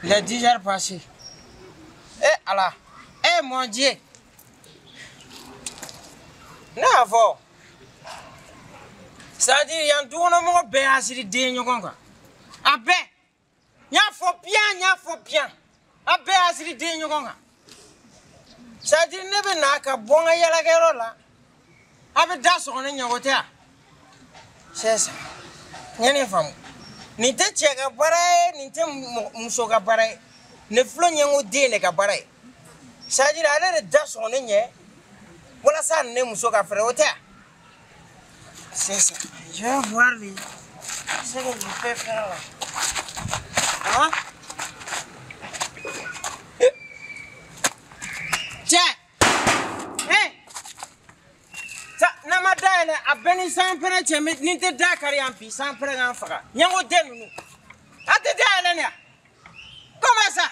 Les 10 heures passées. Eh, Allah. Eh, mon Dieu. N'avo. C'est-à-dire, il y a un tour de mon père à se dire, Abe. Nya faut bien. Abe à se dire, c'est-à-dire, ne n'a qu'à bon à la guerre là. Abe das on est en c'est ça. N'y a pas. Ni te tchèga pareil, ni te mousoga pareil. Ne flon yango de ne ka pareil. C'est-à-dire, aller de das on est. Voilà ça, ne mousoga frère au terre. C'est ça. Je vais voir les. C'est ce que je peux faire là. Hein? Tiens! Hé! Ça, Namadale, à Benny Sampere, tu mets Nite Dakari en pis, sans prendre un frère. Yango de nous. A te dire, comment ça?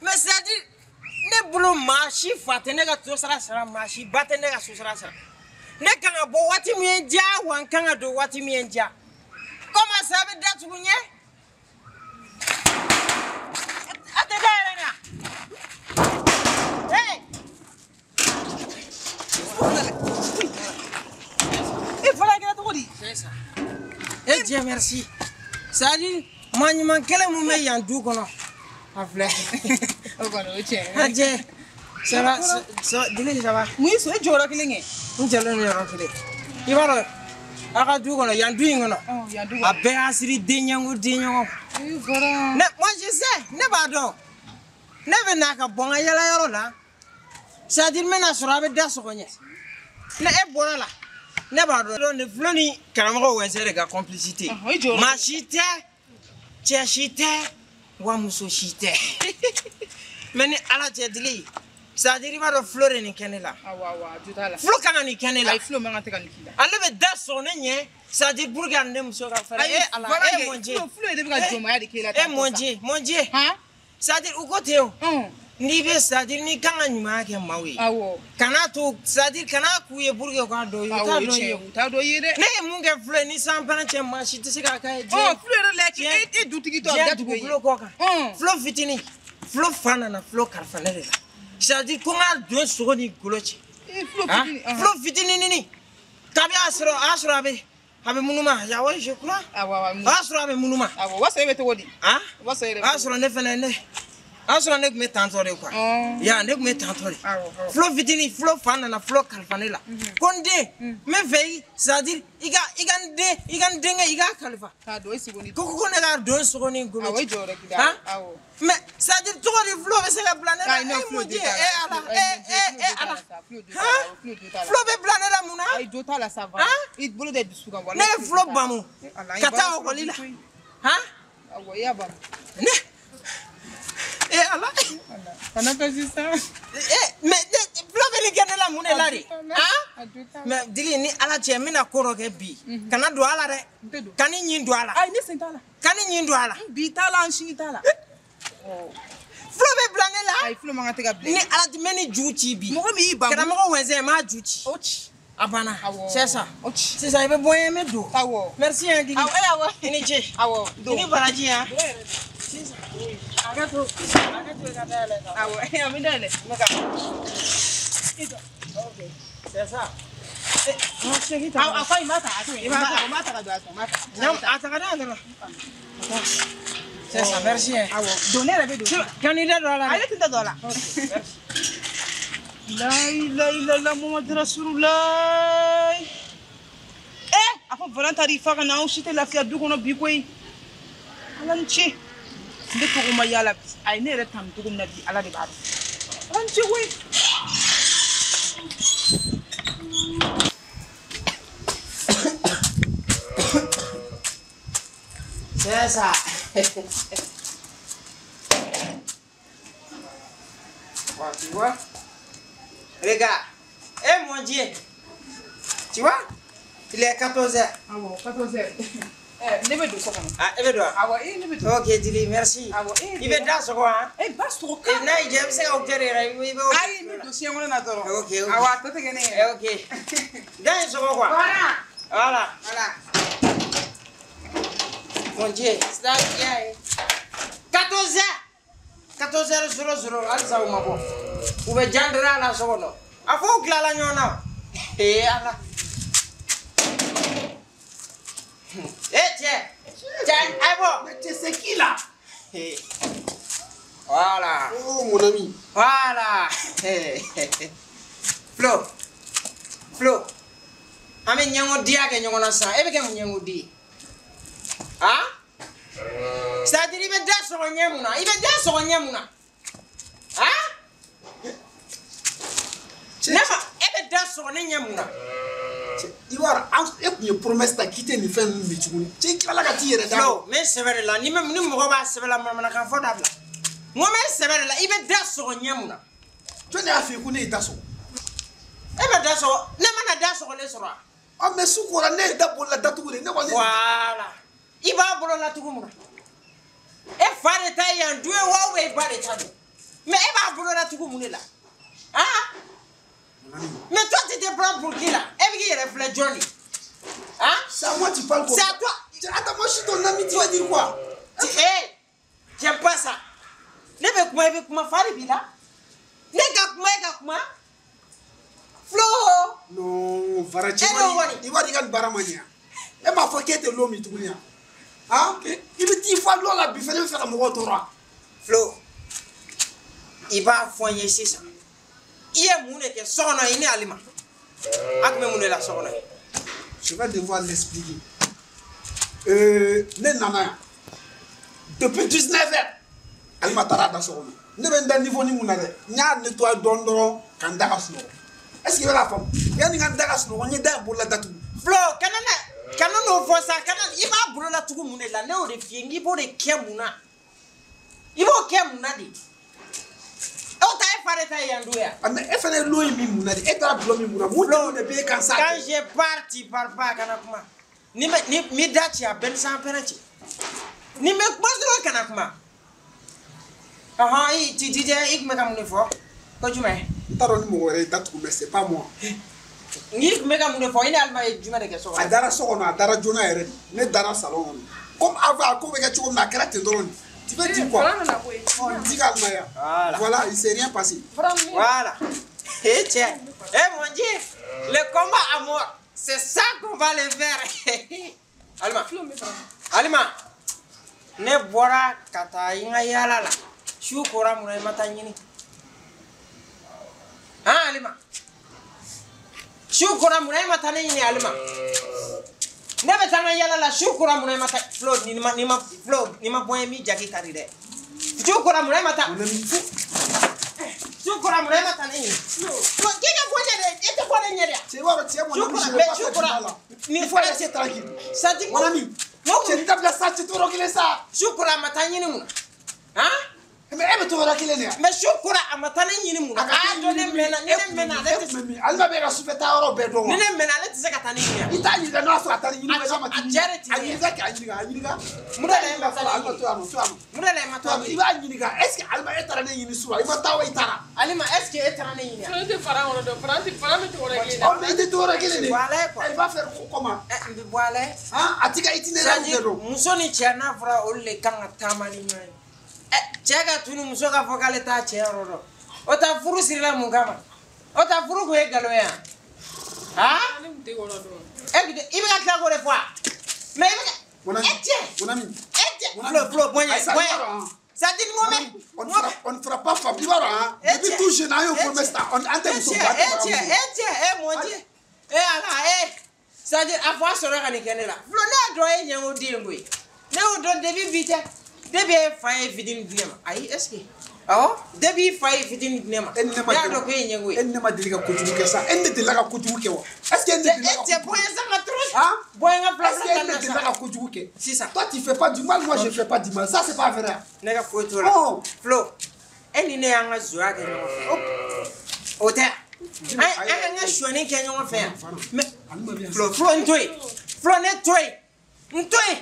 Mais c'est-à-dire, ne boulot marchi, fatenega to sera marchi, batenega sera. Ne kanga bo wati mienja, wan kanga do wati mienja. Comment ça veut dire tu m'y a te dire, hey! Il faut la garder. C'est ça. Eh Dieu merci. Ça dit, moi je m'en quel moment il y a un doux qu'on a. Aflé. Adieu. Ça va, ça, dis-le ça va. Oui, c'est du jour qu'il est. Nous allons le remplir. Il va le. Arrête-toi qu'on a y a un doux qu'on a. A béasiri déniango. Ne, moi je sais, ne pas donc. Ne venez qu'à bon à y aller là. Ça dit maintenant sur la bête d'assourner. Ne est bon là. Ne pas donc. Ne floni caméra ou un série de complicité. Machite, tchachite, wamuso chite. Mais à la tête de ça dit il va de fleurir ni kenela. Ah ouais, tout à l'heure. Fleur quand ni kenela. Il fleur maintenant t'es canila. Allez mais d'assourner, ça dit pour garder monsieur Raphaël. Eh Allah, eh mon Dieu. Fleur de bien de moyen de qu'il a. Eh mon Dieu. Hein? Ça dit où côté où? Ni be ça dit ni quand on m'a que maui. Ah ouais. Kana to ça dit kana couiller pour que quand do. Ta do yé. Ne mon que fleur ni sans prendre chez marché tu sais qu'à oh fleur là qui est douti qui to gâte go. Fleur fitini. Fleur fanana fleur carfanelle. Ça dit qu'on a deux secondes golochi. Fleur fitini ni. Tabi asro abe munuma ya ouais je crois. Ah ouais. Asro abe munuma. Ah ouais, ça est wodi. Hein? Asro ne fenene. Asro ne me tantore quoi. Ya ne me tantore. Fleur fitini, fleur fanana fleur calfanela. Konde me veille, ça dire igan denga iga kalfa. Ka do isi boni. Koko ne ga do secondes golochi. Ah ouais jore kida. Ah ouais. Mais ça dit tout le flot c'est la planète eh mon Dieu eh Allah flot be planète la muna ay dota la sava it bolo de bisu kan wala ne flot bamu kata o kolila ha awoya bam ne eh Allah kana pesi ça mais flot be ligane la muna la ri ha mais dili ni ala che mina koro ke bi kana do ala re kani nyin do ala ay ni sentala kani nyin do ala bi tala anshi tala Flo be blané là. Ay flo manga tega blané. Ni ala di meni juuti bi. Mo mi ba. Kana mo wenze ma juuti. Ochi. Abana. C'est ça. Ochi. C'est ça, il veut boire me do. Awo. Merci hein Dili. Awo. Ini che. Awo. Ini baraji hein. C'est ça. Agato gadale. Awo. Ami dale. Maka. OK. C'est ça. Moi chérie. Ah, fa imata. Imata ka do asa. Mata. Non, ata ka dale. C'est ça, merci. Ah ouais. Donnez la vidéo. Candidat dollar. Allez, $30. Merci. La ilaha illallah Muhammad Rasulullah. Eh, afin voluntary faire na usite la fia du kono bikoy. Alanchi. De ko ma yala. Ay ne retam to na bi ala de ba. Alanchi oui. C'est ça. Tu vois? Regarde. Eh mon Dieu. Tu vois? Il est 14h. Ah bon, 14h. Eh, ne veux pas. Ah, il veut pas. Ah ouais, il veut pas. OK, Dili, merci. Ah ouais, il veut pas ce quoi? Eh, passe trop. Et là, il j'aime ça au terrain. Ah, il dossier on a toro. OK. Ah ouais, tout est gagné. OK. Gagne ce quoi? Voilà. Mon Dieu, c'est là 14h. 14h00 alza ou mabo. Ou be jandra la sono. Afo klala nyona. Ala. Tiens. Abo. C'est qui là? Voilà. Oh mon ami. Voilà. Flo. Ame nyango dia ke nyongo na sa. Ebe ke nyango di. Ah? C'est-à-dire ibe da so nyamuna. Ibe da so nyamuna. Ah? Nema ebe da so nyamuna. Iwara, e promesse ta quitter ni fin mi chuguni. Ti kala ka ti yere da. Flo, mais c'est vrai là. Ni même ni mo ba c'est vrai là mana kan fodabla. Mo mais c'est vrai là. Ibe da so nyamuna. Tu n'as fait qu'on est daso. Ebe da so, ne mana da so le sora. Ah mais sukora ne da bolla datu ne ko. Voilà. Iba bolo la tukumuna. E fare ta yan duwe wa we bare ta. Mais e ba bolo la tukumuna là. Ah? Mais toi tu te prends pour qui là? Et qui reflète Johnny? Hein? C'est à moi tu parles comme ça. C'est à toi. Attends, moi je suis ton ami, tu vas dire quoi? Hé, j'aime pas ça. Ne me kuma fari bila. Ne ga kuma. Flo. Non, Varachi. Il va dire baramania. Et ma foi qui était l'homme et tout bien. Hein? Il me dit fois l'eau la biffe, faire mon retour. Flo. Il va foyer c'est ça. Il est mouné que son ine alima. Ak me mouné la son. Je vais devoir l'expliquer. Nana. Depuis 19 ans, elle m'a taré dans son. Ne vais pas niveau ni mounade. Nya nettoie dondoro kandaka sno. Est-ce qu'il y a la femme? Il y a une kandaka sno. On y est dans pour la date. Flo, kana no fosa kana iba bulo la tugu mune la ne o de fiengi bo de kemuna. Ibo kemuna di. O ta e fare ta yandu ya. Mais e fane lo mi munade. E ta bulo mi munade. Flo ne be kan sa. Quand j'ai parti par pas kana kuma. Ni mi dati a ben sans penalty. Ni me bozo kana kuma. Aha, tu dis ik me kam ne fo. Ko jumé. Taro ni mo wéré date ko mais c'est pas moi. Ni me kam ne fo ina alma jumé de ke so. Adara so na adara jona yéré. Ne dara salon. Comme avant ko be ke chuko na krate drone. Tu veux dire quoi? On dit calmaya. Voilà, il s'est rien passé. Voilà. Et tiens. Eh mon Dieu, le combat à mort, c'est ça qu'on va le faire. Alima. Ne bora kata inga yala la. Shukura muna mata nyini. Ah Alima. Shukura muna mata nyini Alima. Nebe tanga yala la shukura muna mata Flo ni ma boemi jaki karide. Shukura muna mata. Shukura muna mata nyini. Flo kenya bonya de ete bonya nyere. C'est vrai, c'est mon ami, je Mais shukura ni faut laisser tranquille. Ça dit mon ami. Tu tapes la salle, tu te recules ça. Shukura mata nyini muna. Hein? Mais elle me te reculer ne. Mais shukura amata nyini muna. Ah donne mena alma be ga sufeta oro be do. Nene mena le tse katani ya. Itali da no so atani ni be ga mati. Ajere ga anyiriga. Mudale mata alma to amo. Mudale mata. Iba anyiriga. Est-ce que alma etara ne yini suwa? Iba tawa itara. Alima est-ce que etara ne yini? Franti fara on do franti fara me to reculer. On me dit to reculer ne. Voilà quoi. Elle va faire comment? Voilà. Hein? Atika itinéraire de do. Musoni chana fura olle kanga tamani nyoy. Chega tunu musoka fokale ta chero do. Ota furu sirila mungama. Ota furu ko egalo ya. Ah? Ibe ka tla ko le fois. Mais mon ami. Flo, ça dit moi on ne fera pas Fabiola hein. Depuis tout jeune ayo promesse on entend son mon Dieu. Ala ça dit avoir sur la kenela. Flo na do e nyango dilngui. Ne o do debi vite. Debi faye vidin dinema. Ai est-ce que oh debi faye vidin dinema. Ya do ko nyango. Elle ma deliga ko juke ça. Elle ne deliga ko juke wa. Est-ce que elle est boy ça ma trouche. Hein? Boy nga place elle ne deliga ko juke. C'est ça. Toi tu fais pas du mal, moi je fais pas du mal. Ça c'est pas vrai. Nega photo là. Oh, Flo. Elle ne yanga zoa ke no. Ota. Ai nga shoni ke no fa. Mais Flo ntoi. Flo ne toi. Ntoi.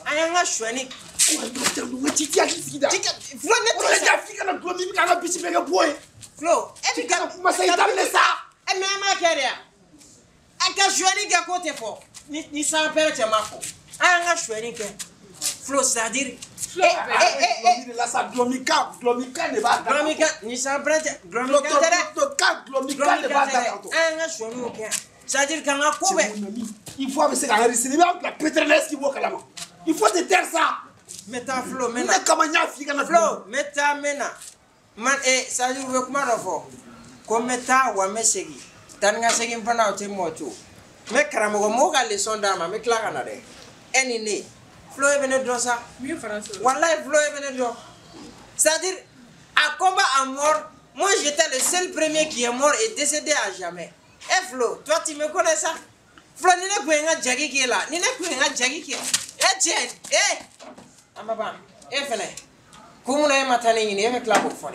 Ai nga shoni. Titi a kifida. Flo ne toi. Elle a fika na glomi ka na bisi mega boy. Flo, e bi ka ma say damne ça. E me ma keria. Aka shoni ke ko te fo. Ni sa pere te mako. Ai nga shoni ke. Flo c'est-à-dire Là, ça Glomika ne va pas. Glomika, ni ça prête. Glomika ne va pas. C'est-à-dire qu'on a coupé. Il faut avec la pétresse qui voit Kalama. Il faut te taire ça. Meta Flo, mena. Flo, meta mena. Man, ça dit, vous voulez comment le faire? Comme meta ou à Messegi. Tanga Segi Mpana ou Timoto. Mais Karamogo Moga les sondama, mais Claranade. Eni Flo est venu de ça. Mieux français. Voilà, Flo est venu de ça. C'est-à-dire, à combat à mort, moi j'étais le seul premier qui est mort et décédé à jamais. Eh Flo, toi tu me connais ça? Flo, ni ne pouvez pas Jackie qui est là. Ni ne pouvez pas Jackie qui est là. Eh tiens, Amaba, fallait. Comment on a matin ni avec la bouffe.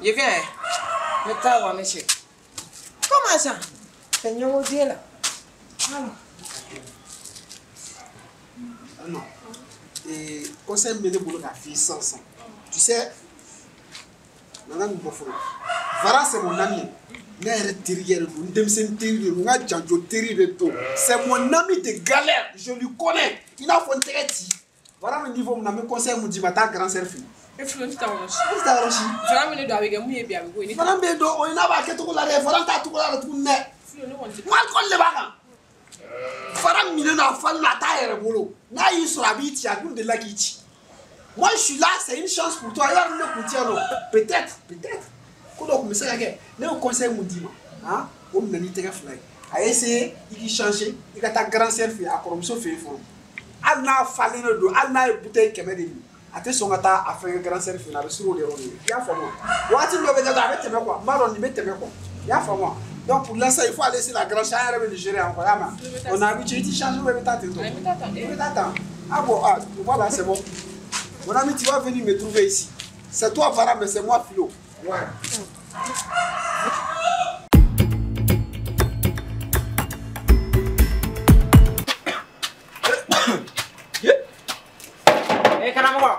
Je viens, mais t'as ou monsieur. Comment ça? Seigneur au Dieu là. Non. Et conseil mené pour la fille sans sang. Tu sais, Madame Boforo, Vara c'est mon ami. C'est mon ami de galère, je lui connais. Il a fait un traité. Voilà le niveau, mon conseil me dit, ma grand sœur fille. Et Florent, tu as reçu. Tu as reçu. Vraiment, il doit avec un mouillé bien. Voilà, mais on n'a pas que tout la référence à tout la retourne. Moi, je le baga. Faram Milena Fan la taille boulot. Là, il sera vite, il y a de la guichi. Moi, je suis là, c'est une chance pour toi. Peut-être. Quand on me sait que le conseil me dit, hein, on me dit que fly. A essayé, il change, il a ta grand sœur fait à comme ça fait fort. Elle n'a fallu le dos, elle n'a bouteille qui m'a dit. Attention à ta affaire grand sœur fait la sur les ronds. Il y a fait moi. What il me dit avec tes quoi? Maron, il met tes quoi? Il y a fait moi. Donc pour l'instant, il faut aller sur la grande chère et le gérer encore. On a habitué, tu changes, on va t'attendre. Ah bon, voilà, c'est bon. Mon ami, tu vas venir me trouver ici. C'est toi, Vara, mais c'est moi, Philo. Ouais. Karamogo!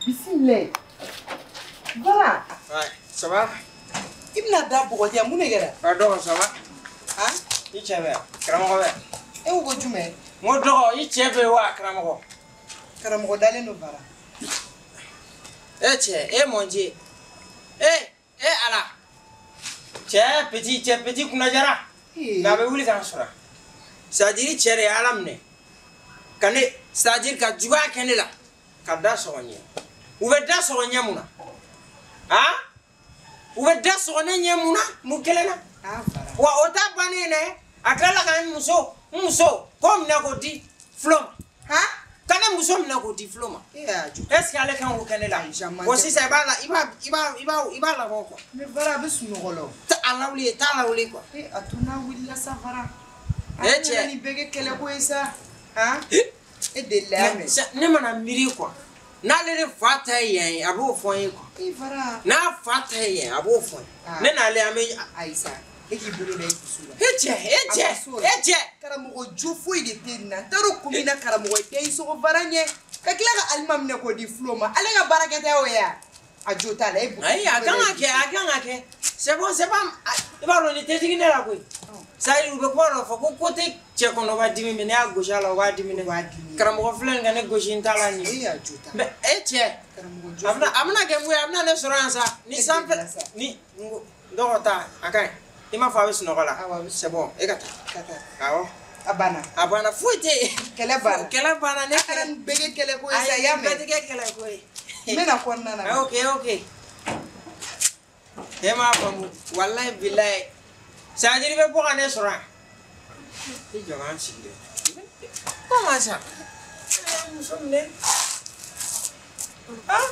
Bismillah. Voilà. Ouais, ça va? Il n'a pas beaucoup de temps. Pardon, ça va? Hein? Il tient bien. Karamogo, Et où vas-tu mettre? moi, il tient bien, Karamogo. Karamogo d'aller nous voir. Mon Dieu. Allah. Tiens, petit, Kunajara. Mais vous les ansura. C'est-à-dire, tiens, alamne. C'est-à-dire que tu vas à là. Kada soigner. Où est da soigner mouna? Hein? Où est da soigner mouna? Moukelena? Ah, Wa ota banene. Akala kan muso. Comme n'a pas dit floma. Hein? Quand muso n'a pas dit floma. Est-ce qu'elle est quand vous connaissez là? Aussi c'est pas là. Il va la voir quoi. Mais voilà, mais c'est nous là. T'as la ouli quoi. Eh, atuna willa ça fara. Eh tiens. Ni bege kele ko ça. Hein? Et de là mais. Ne m'en a miri quoi. N'a le fata yen abo foyer quoi. Eh voilà. N'a fata yen abo foyer. Ne n'a le ame Aïssa. Et qui bolo de kusula. Eh tiens. Karamogo jofo il était na. Taro kumina karamogo te iso varanye. Ka kila ka almam ne ko di floma. Ale ka barakete o ya. A jota la e. Aïe, akanga ke. C'est bon, il va le tétiner là quoi. Ça il veut quoi là, faut côté tche qu'on va diminuer à gauche là, on va diminuer. Karamogo flen ngane gauche intala ni. Eh a jota. Mais tiens. Karamogo jofo. Amna gemwe amna ne soranza. Ni sample ni ndota akai. Il m'a fait ce là. C'est bon, et kata. Abana fouette. Quelle bana ne kan bege kele ko isa ya me. Bege kele ko. Mena ko nana. OK. Ema pamu wallahi billahi. Ça dit be pour ané sora. Ti jogan sinde. Comment ça? Nous sommes nés. Ah?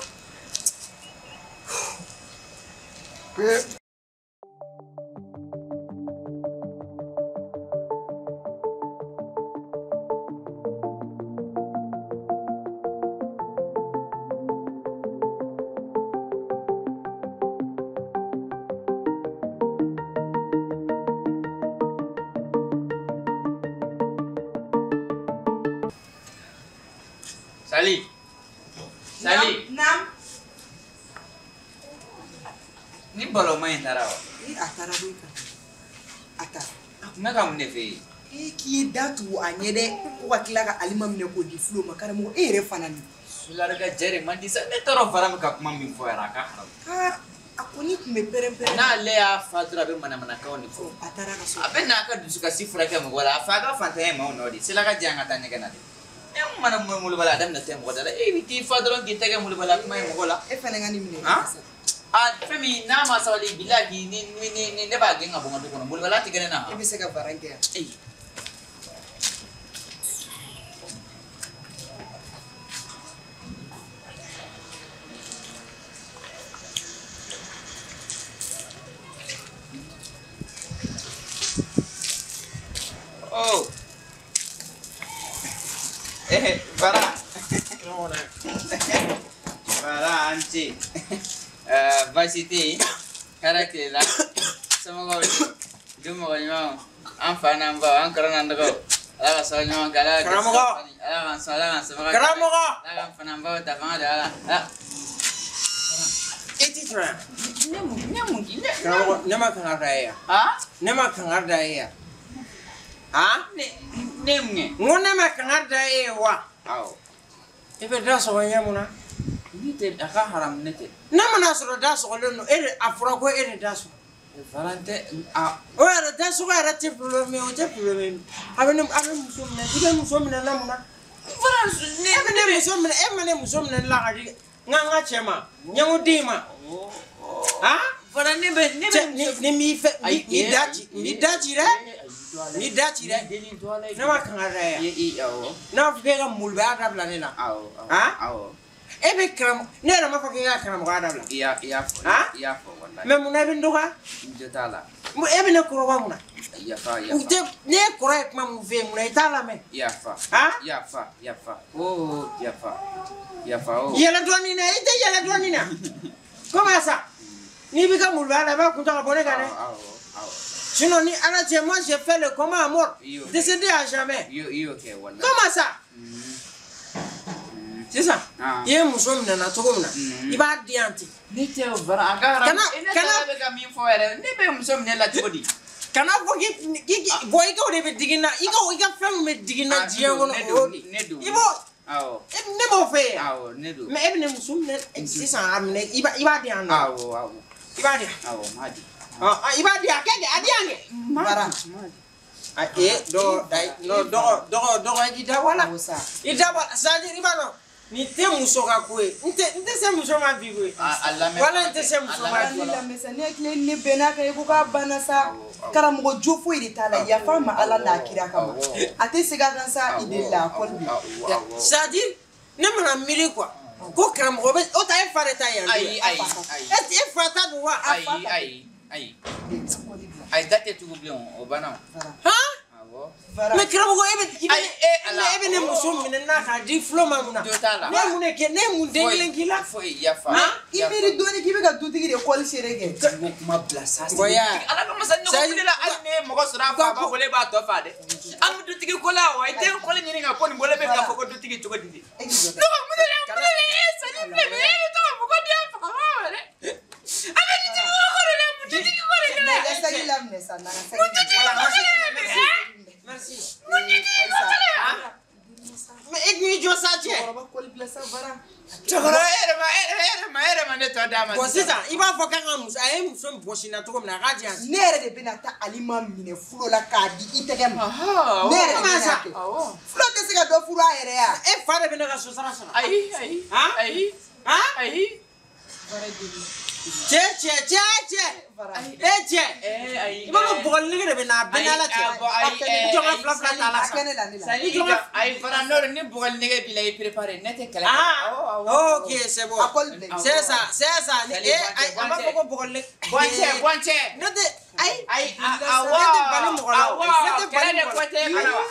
Sali. Nam. Ni bolo main tarawa. Atara buika. Atara. Na kamu ne fe. k'i da tugu a ɲɛ dɛ ko ka tila ka alima minɛ k'o di fulo ma karamɔgɔ e yɛrɛ fana ni Sulara ka jɛre man di sa ne tɔɔrɔ fara min ka kuma min fɔ yɛrɛ a ka haram a kɔni tun bɛ pɛrɛn-pɛrɛn n'ale y'a fa dɔrɔn a bɛ manamanakanw de fɔ a taara ka so a bɛ n'a ka dusukasi furakɛ mɔgɔ la a fa ka fantanya maaw nɔ de sela ka jan ka taa ɲɛgɛn na de e mana mun molobala a daminɛ tɛ mɔgɔ da la e bɛ t'i fa dɔrɔn k'i tɛgɛ molobala kuma ye mɔgɔ la e fana ka nin minɛ fɛn min n'a ma sabali bilahi ni ne b'a gɛn ka bɔ n ka du kɔnɔ molobala tɛ kɛ ne na e bɛ se ka baara kɛ yan Oh. Bara. Bara anci. Varsity. Karakter lah. Semua kau. Cuma kau ni mau. Amfan ambau, angkaran anda kau. Alah soalnya mau kalah. Kamu kau. Alah soalnya semua. Kamu kau. Alah amfan ambau, tak faham dah lah. Itu cerah. Mungkin. Kamu nama kengar daya. Ah? Nama kengar daya. Ah? Nemnge. Ngone nama kengar daya wa. Aw. Ibe dah soalnya muna. Ni te aka haram nete. Nama nasro dah soalnya no. Afra ko dah so. Valente o era da so era te problème o te problème abene muso mena ibe muso mena na muna France ne muso mena mene muso mena la gadi nga chema nyango dima ha fara ne ni mi fe mi daji re na ma kan ara ya na fe ga mulba da bla ne na ha ebe kram ne na ma fa ga kram ga da bla iya fo wallahi me muna bin doga jotala mu ebe ne ko wa muna iya fa ute ne correct ma mu ve muna itala me iya fa ha iya fa oh iya fa oh yela doni na ite yela doni na comment ça ni bi ka mulba na ba ku ta bone ga ne sinon ni ana je moi j'ai fait le coma à mort décédé à jamais yo okay wallahi comment ça c'est ça ye muso mina na togo mina iba dianti ni te vara agara kana be ga min fo ere ne be muso mina la todi kana fo ki boy ko de be digina iga fam me digina jiango no ibo awo ne mo fe awo ne do me ebne muso mina c'est ça amne iba dian awo iba dian awo madi iba dian kege adiange bara do ida wala ida wala c'est-à-dire iba no ni te muso ka kwe nte se muso ma bi kwe wala nte se muso ma bi la mesane kile ne bena ka ko ka bana sa karamogo jofu iri tala ya fama ala na kira kama ate siga kan sa ide la kolbi c'est-à-dire ne mana miri quoi ko karamogo be o ta e fare ta yan ai e fata do wa ai date tu oublion o bana ha me karamogo ebe ne muso mina na ka di flo mamuna ne mune ke ne mun denglen kila fo ya fa ibiri doni kibe ka dutigi de kol serege kuma blasa boya ala ko masa nyogo kudila alne mogo sura fa ba bole ba to fa de am dutigi ko la wa ite ko le nyini nga ko ni bole be ka fo ko dutigi to ko didi no mudele sali plebe to ko dia fa ko wale ala ni ti ko le dutigi ko le na sali lamne sana na sali merci me egni jo sache ba kol blasa bara chakara ere ma ne to dama ko sisa iba fo kan muso ay muso boshina to ko na gaji an nere de bena ta alima mine fulo la ka di itege ma nere ma sa fulo te siga do furo ere ya e fare bena ka so sara ai che iba ko bol ni de bena la che jo ga fla ta la sa ai fara no ni bol ni bi lay préparer nete kala ok c'est bon c'est ça ni aba ko bol ni bonche nete ai kala de côté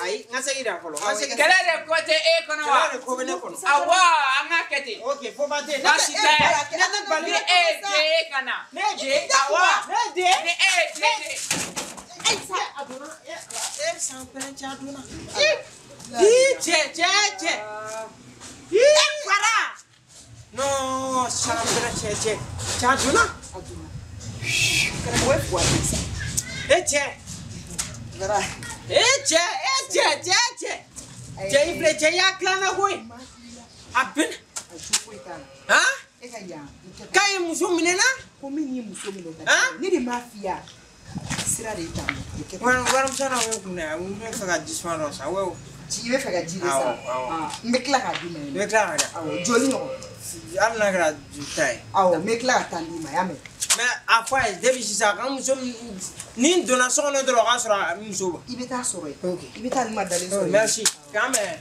ai ngase ida ko kala de côté e kono wa ko bene ko awa anga kete ok fo ba te nete bali e kana neje awa neje ai sa aduna san pele cha aduna che para no san pele che cha aduna kana mo fwa che bara Cɛ i filɛ cɛ y'a tilanna koyi a bɛna k'a ye muso minɛna ko min ye muso minɛ ne de m'a f'i ye sira de ta waramuso na wo kun na n bɛ fɛ ka jisuma dɔ san wo i bɛ fɛ ka ji de san n bɛ tila k'a d'i ma n bɛ tila ka dɛ awɔ joli ɲɔgɔn hali n'a kɛra juta ye awɔ n bɛ tila ka taa d'i ma y'a mɛn mais a fɔ a ye depuis sisan a ka muso ni n donna so kɔnɔ dɔrɔn o k'a sɔrɔ a muso ba i bɛ taa sɔrɔ yen i bɛ taa Alima dalen sɔrɔ yen merci k'an mɛn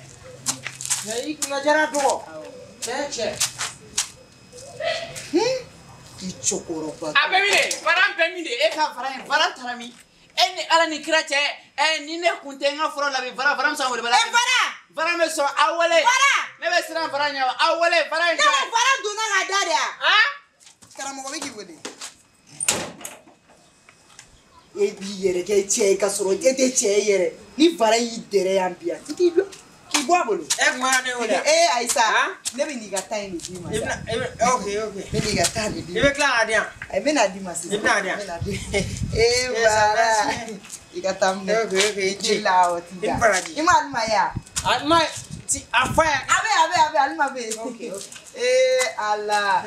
mais i kunna jara tɔgɔ cɛ i cɛkɔrɔba a bɛ min de fara bɛ min de e ka fara in fara taara min e ni ala ni kira cɛ ni ne kun tɛ n ka fɔlɔ labɛn fara musa wele bala fara bɛ sɔn aw wele ne bɛ siran fara ɲɛ aw wele fara in ne ko fara donna ka da de wa karamɔgɔ bɛ k'i wele e b'i yɛrɛ kɛ cɛ ye ka sɔrɔ e tɛ cɛ ye yɛrɛ ni fara y'i dɛrɛ yan bi yan k'i bɔ a bolo e kuma ne wele Ayisa ne bɛ n'i ka taa in de d'i ma ok ne b'i ka taa de d'i i ma bɛ tila k'a di yan a bɛ n'a d'i ma sisan i bɛna di yan bara i ka taa minɛ ok ci la o t'i da i ma Alima ye wa Alima a fɔ ye a bɛ Alima bɛ yen Ala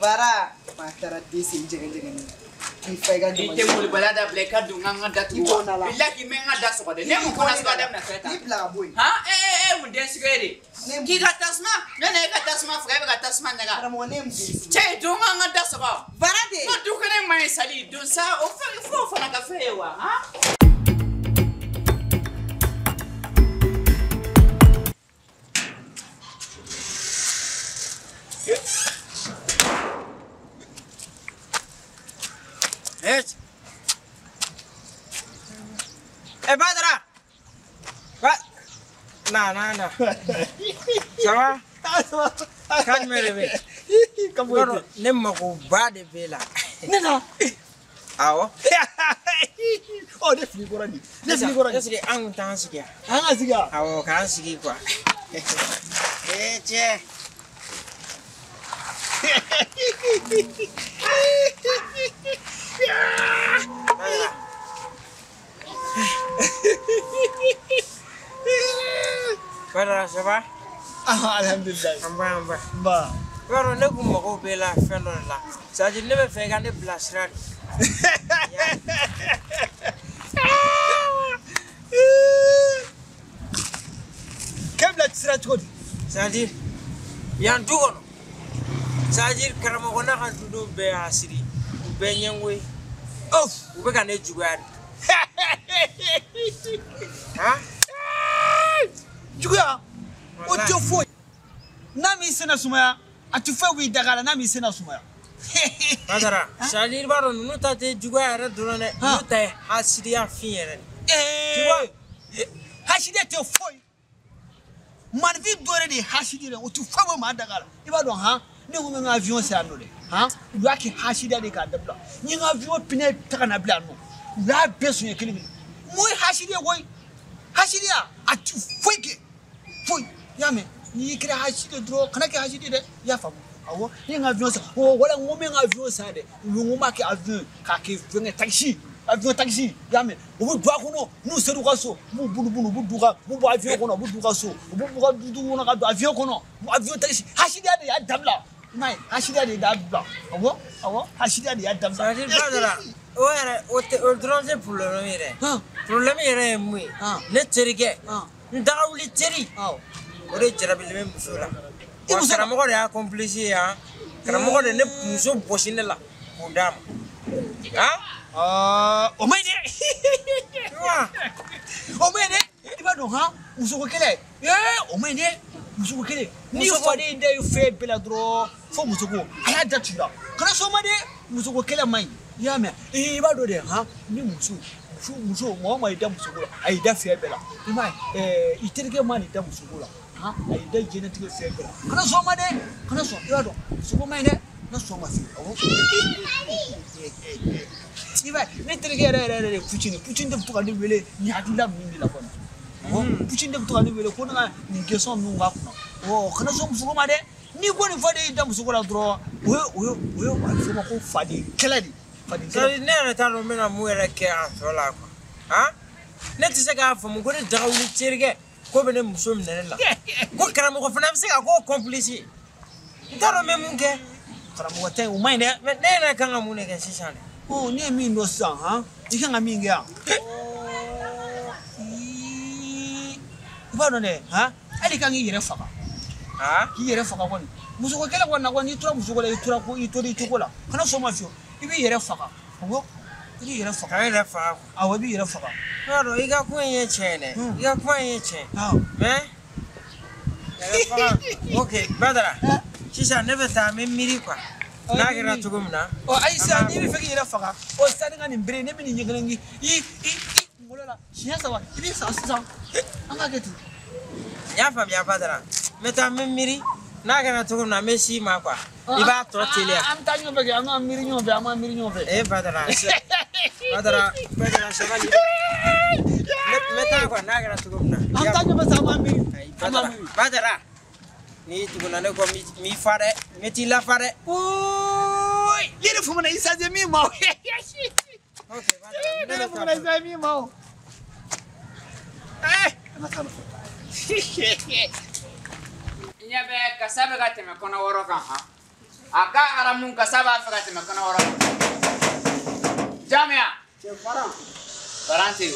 bara ma taara den sen jɛgɛjɛgɛni k'i fa i ka i tɛ molibaliya dabila i ka don n ka datugu bila k'i mɛn n ka da sɔgɔ dɛ ne mun fana sɔgɔ daminɛ fɛ ta n'i bila ka bɔ yen mun den sugu ye de k'i ka tasuma ne na e ka tasuma faga e bɛ ka tasuma ɲaga karamɔgɔ ne ye mun den sugu cɛ don n ka da sɔgɔ bara de n ka du kɛnɛ ma ɲi sali don sa o fɛn fo fana ka fɛn ye wa Badara na ça va kan mere be ne mako ba de be la Ne na. awo Oh, ne fili kɔrɔ ni. Ne fili kɔrɔ ni. est-ce que an kun t'an sigi An ka sigi a. awo k'an sigi quoi cɛ Badara ça va Alhamdulillah. an ba Ba. yɔrɔ ne kun mago b'e la fɛn dɔ de la c'est à dire ne bɛ fɛ i ka ne bilasira de K'e bila sira cogo di? c'est à dire yan du kɔnɔ c'est à dire karamɔgɔ n'a ka dudenw bɛɛ y'a siri u bɛɛ ɲɛngo ye u bɛ ka ne juguya de Juguya. O tɛ foyi. N'a m'i sɛnɛ sumaya, a tɛ foyi b'i daga la n'a m'i sɛnɛ sumaya. Badara c'est à dire i b'a dɔn ninnu ta tɛ juguya yɛrɛ dɔrɔn dɛ ninnu ta ye hasidiya fin yɛrɛ de Hasidiya tɛ foyi. Manifin dɔ yɛrɛ de ye hasidi ye o tɛ foyi bɔ maa daga la. I b'a dɔn han ne ko n bɛ n ka avion san yan nɔ dɛ u y'a kɛ hasidiya de k'a dabila n ye n ka avion pinɛ ta ka na bila yan nɔ u y'a bɛɛ soɲɛ kelen kelen mun ye hasidiya koyi hasidiya a tɛ foyi kɛ foyi i y'a mɛn n'i y'i kɛra hasidi dɔrɔn kana kɛ hasidi dɛ i y'a faamu awɔ ne ye n ka avion san wala n ko n bɛ n ka avion san dɛ u ye n ko n b'a kɛ avion k'a kɛ fɛnkɛ takisi avion taxi i y'a mɛn u bɛ don a kɔnɔ n'u sera u ka so u b'u bunubunu u b'u don ka u b'u bɔ avion kɔnɔ u b'u don u ka so u b'u ka dudu kɔnɔ ka don avion kɔnɔ avion taxi hasidiya de y'a dabila i m'a ye hasidiya de y'a dabila awɔ hasidiya de y'a dabila. c'est à dire Badara o yɛrɛ o dɔrɔn tɛ problème yɛrɛ problème yɛrɛ ye mun ye ne terikɛ n dagawuli teri o de jarabili bɛ muso la wa karamɔgɔ de y'a complice ye han karamɔgɔ de ne muso bɔsi ne la k'o d'a ma o ma ɲi dɛ o ma ɲi dɛ i b'a dɔn han musoko kɛlɛ o ma ɲi dɛ musoko kɛlɛ ni faden da ye fɛn bɛɛ la dɔrɔn fo musoko a y'a da tu la kana sɔn ma dɛ musoko kɛlɛ man ɲi i y'a mɛn i b'a dɔn dɛ han ni muso mɔgɔ ma i da musoko la a y'i da fɛn bɛɛ la i m'a ye i terikɛ ma n'i da musoko la han a y'i da diɲɛlatigɛ fɛn bɛɛ la kana sɔn ma dɛ kana sɔn i b'a dɔn musoko ma ɲi dɛ kana sɔn ma se awɔ. I b'a ye ne terikɛ yɛrɛ de Pucini de bɛ to ka ne wele nin hakilila ninnu de la kɔni Pucini de bɛ to ka ne wele ko ne ka nin question ninnu k'a kunna kana sɔn musoko ma dɛ n'i ko nin faden y'i da musoko la dɔrɔn o ye a bɛ fɔ ma ko faden kɛlɛ de faden kɛlɛ. ne yɛrɛ t'a dɔn n bɛna mun yɛrɛ kɛ a tɔ la quoi ne tɛ se k'a faamu ko ne daga wuli terikɛ ko bɛ ne muso minɛ ne la ko karamɔgɔ fana bɛ se ka k'o complice n t'a dɔn n bɛ mun kɛ karamɔgɔ tɛ o man ɲi dɛ mais ne yɛrɛ kan ka mun de kɛ sisan dɛ ne ye min dɔn sisan han i kan ka min kɛ yan i b'a dɔn dɛ han hali kan k'i yɛrɛ faga k'i yɛrɛ faga kɔni musoko kɛlɛ kɔni na kɔni n'i tora musoko la i tora i cogo la kana sɔn ma fiyewu i b'i yɛrɛ faga awɔ i b'i yɛrɛ faga awɔ i b'i yɛrɛ faga i b'a dɔn i ka kuma in ye tiɲɛ dɛ i ka kuma in ye tiɲɛ mais yɛrɛ faga ok Badara sisan ne bɛ taa n bɛ miiri quoi n'a kɛra cogo min na ayi sisan n'i bɛ fɛ k'i yɛrɛ faga sisan ne ka nin bere ne bɛ nin ɲɛgɛnɛ i kunkolo la siɲɛ 3 i b'i sa sisan an ka kɛ ten n y'a faamuya Badara n bɛ taa n bɛ miiri n'a kɛra cogo min na n bɛ s'i ma quoi i b'a tɔ teliya an bɛ taa ɲɔgɔn fɛ kɛ an ka miiri ɲɔgɔn fɛ an b'a miiri ɲɔgɔn fɛ Badara sabali n bɛ taa quoi n'a kɛra cogo min na an bɛ taa ɲɔgɔn fɛ sa an b'a miiri Badara ni tuguna ne ko mi fa dɛ n bɛ t'i lafa dɛ yɛrɛ fumana i sase min ma o ok Badara yɛrɛ fumana i sase min ma o ɲɛ bɛ kasa bɛ ka tɛmɛ kɔnɔ wɔɔrɔ kan han a ka haramu kasa b'a fɛ ka tɛmɛ kɔnɔ wɔɔrɔ kan jamiya Faranti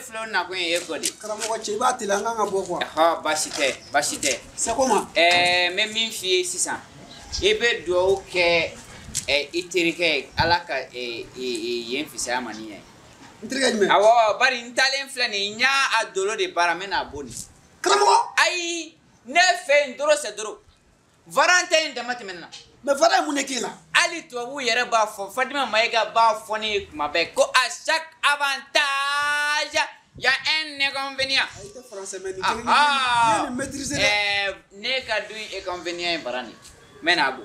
Flo nakun ye e ko de karamɔgɔ cɛ i b'a teliya an kan ka bɔ quoi baasi tɛ c'est comment n bɛ min f'i ye sisan i bɛ dugawu kɛ i terikɛ Ala ka yen fisaya ma ni ye n terikɛ jumɛn awɔ bari n talen filɛ nin n y'a dolo de baara n bɛna bɔ nin karamɔgɔ ayi ne fɛ yen doro c'est doro Valentin in dama tɛmɛna mais Fara ye mun de k'e la hali tubabu yɛrɛ b'a fɔ Fatima Mayiga b'a fɔ ne ye tuma bɛɛ ko à chaque avantage il y a un inconvénient ayi tɛ français mais nin kelen ni maîtriser dɛ ne ka du inconvénient ye bara nin n bɛ n'a bɔ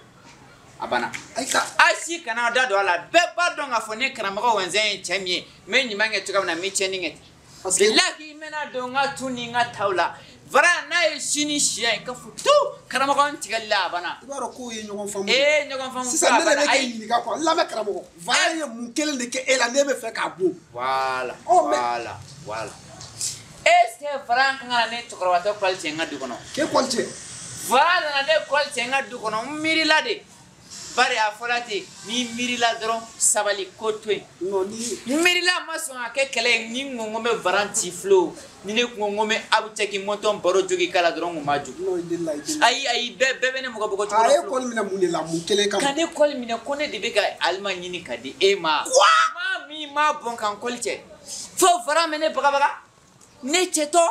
a banna ayi ka asi kana da don a la bɛɛ b'a dɔn k'a fɔ ne karamɔgɔ wɛnzɛn ye cɛ min ye n bɛ ɲuman kɛ cogoya min na n bɛ tiɲɛni kɛ ten bilahi n bɛna don n ka tu ni n ka taw la Vara n'a ye sini siya ye ka fɔ tu karamɔgɔ n tigɛli la a banna i b'a dɔn k'o ye ɲɔgɔn faamu ɲɔgɔn faamu sisan ne de bɛ k'e ɲininka quoi n lamɛn karamɔgɔ Vara ye mun kelen de kɛ e la ne bɛ fɛ k'a bɔ voilà est-ce que Vara kan ka ne cɛkɔrɔba tɛ kɔli cɛ n ka du kɔnɔ k'e kɔli cɛ Vara nana ne kɔli cɛ n ka du kɔnɔ n miirila de bari a fɔra ten ni miirila dɔrɔn sabali ko to yen miirila ma sɔn ka kɛ kɛlɛ ye ni n ko n bɛ Vara ci Flo ni ne ko n bɛ abu cɛ k'i mɔntɔn baro jogi k'a la dɔrɔn n kun b'a jogi ayi bɛɛ bɛ ne mɔgɔ bɔgɔ a ye kɔli minɛ mun de la mun kelen kama ka ne kɔli minɛ ko ne de bɛ ka alima ɲini ka di e ma maa min ma bɔn ka n kɔli cɛ fo Vara mɛ ne bagabaga ne cɛtɔ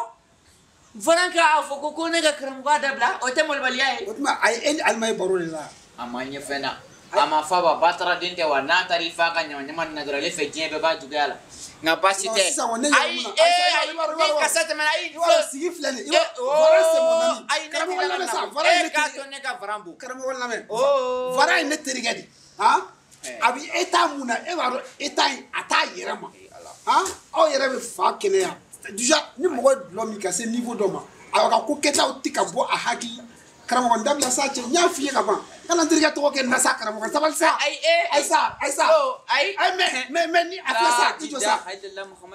Vara k'a fɔ ko ne ka karamɔgɔya dabila o tɛ malibaliya ye o tuma a ye e ni alima ye baro de la a ma ɲɛfɛ na a ma fa ba batara den tɛ wa n'a taara i fa ka ɲama na dɔrɔn ale fɛ diɲɛ bɛɛ b'a juguya la nka baasi tɛ ayi ni kasa tɛmɛna ayi sigi filɛ nin ye Vara c'est mon ami ayi karamɔgɔ lamɛn sa Vara ye ne k'a to ne ka Vara bon karamɔgɔ lamɛn Vara ye ne terikɛ de a bɛ état mun na e b'a dɔn état in a t'a yɛrɛ ma aw yɛrɛ bɛ fa kɛnɛya déjà ni mɔgɔ ye dulɔ min ka se niveau dɔ ma a ka ko kɛtaw tɛ ka bɔ a hakili karamɔgɔ n dabila sa cɛ n y'a f'i ye ka ban kana n terikɛ tɔgɔ kɛ nasa karamɔgɔ sabali sa ayi sa mais ni a filɛ sa i jɔ sa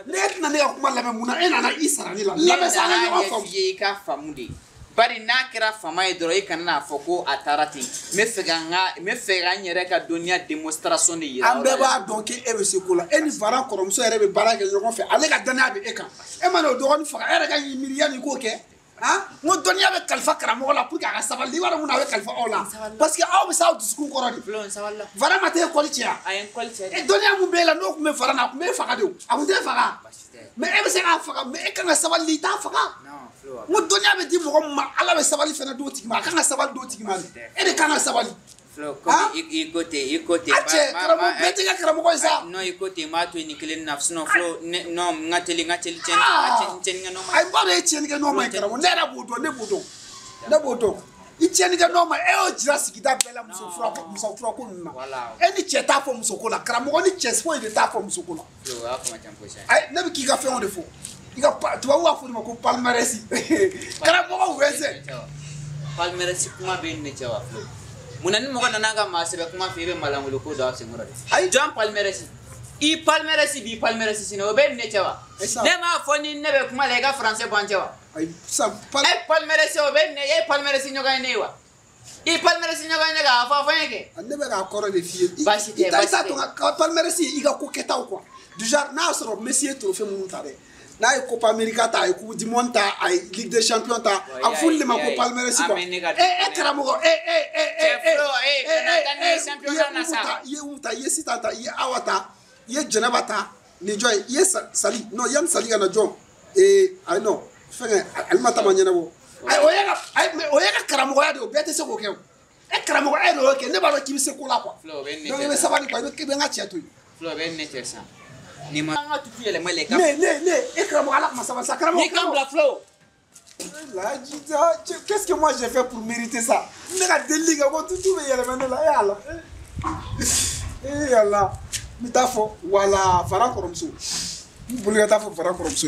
ne tɛna ne ka kuma lamɛn mun na e nana i sara ne la lamɛn sa an ka ɲɔgɔn faamu i ka faamu de bari n'a kɛra fama ye dɔrɔn i kana n'a fɔ ko a taara ten n bɛ fɛ ka n yɛrɛ ka dɔnniya démonstration de yira an bɛɛ b'a dɔn k'e bɛ se ko la e ni Vara kɔrɔmuso yɛrɛ bɛ baara kɛ ɲɔgɔn fɛ ale ka dɔnniya bɛ e kan e ma n'o dɔgɔnin faga e yɛrɛ ka miiri yanni i k'o kɛ n ko dɔnniya bɛ kalifa karamɔgɔ la pour que a ka sabali i b'a dɔn mun na a bɛ kalifa aw la parce que aw bɛ se aw dusukun kɔrɔ de Vara ma taa école cɛ yan dɔnniya mun b'e la n'o tun bɛ Vara la a tun b'e faga de o a tun t'e faga mais e bɛ se k'a faga mais e kan ka sabali i t'a faga n ko dɔnniya bɛ di mɔgɔ min ma Ala bɛ sabali fana d'o tigi ma a kan ka sabali d'o tigi ma de e de kan ka sabali i ko ten a cɛ karamɔgɔ bɛɛ tɛ kɛ karamɔgɔ ye sa non i ko ten n b'a to yen nin kelen na sinon Flo non n ka teli tiɲɛni kɛ nɔ ma ayi n b'a dɔn e tiɲɛni kɛ nɔ ma ye karamɔgɔ ne yɛrɛ b'o dɔn ne b'o dɔn i tiɲɛni kɛ nɔ ma e y'o jira sigida bɛɛ la muso fura ko ninnu na e ni cɛ t'a fɔ muso ko la karamɔgɔ ni cɛ foyi de t'a fɔ muso ko la ayi ne bɛ k'i ka fɛnw de fɔ i ka tubabu b'a fɔ de ma ko palmarès karamɔgɔ wɛnsɛ palmarès kuma bɛ ne cɛ wa Flo mun na ni mɔgɔ nana ka maa sɛbɛn kuma fɛ i bɛ malangolo ko dɔ a senkɔrɔ de jɔn palmarès I palmarès bi palmarès sino be ne cewa. Ne ma foni ne be kuma le ga français bon cewa. Ay sa palmarès o be ne e palmarès nyoga ne wa. I palmarès nyoga ne ga fa yake. Ne be ga koro de fille. Basite basite. Palmarès i ga ko keta quoi. Du genre na soro Messi trophée mun tare. Na e Copa America ta e Coupe du Monde ta ay Ligue des Champions ta a full ma ko palmarès quoi. Karamo ye uta ye sitata ye awata ye janabata ni joy ye sali no yan sali na jo I know fenge almata manyana bo ay oyega karamo ya de obete se ko ke e karamo ay ro ke ne ba ro kimi se ko la quoi donc be sabani ko ke be ngati atu Flo ben netersa ni ma nga tu fiele male ka ne e karamo ala ma sabani sa karamo ni kam la Flo là qu'est-ce que moi j'ai fait pour mériter ça ne ga deliga ko tout be yele men la yalla yalla mi tafo wala fara koromso bulu ga tafo fara koromso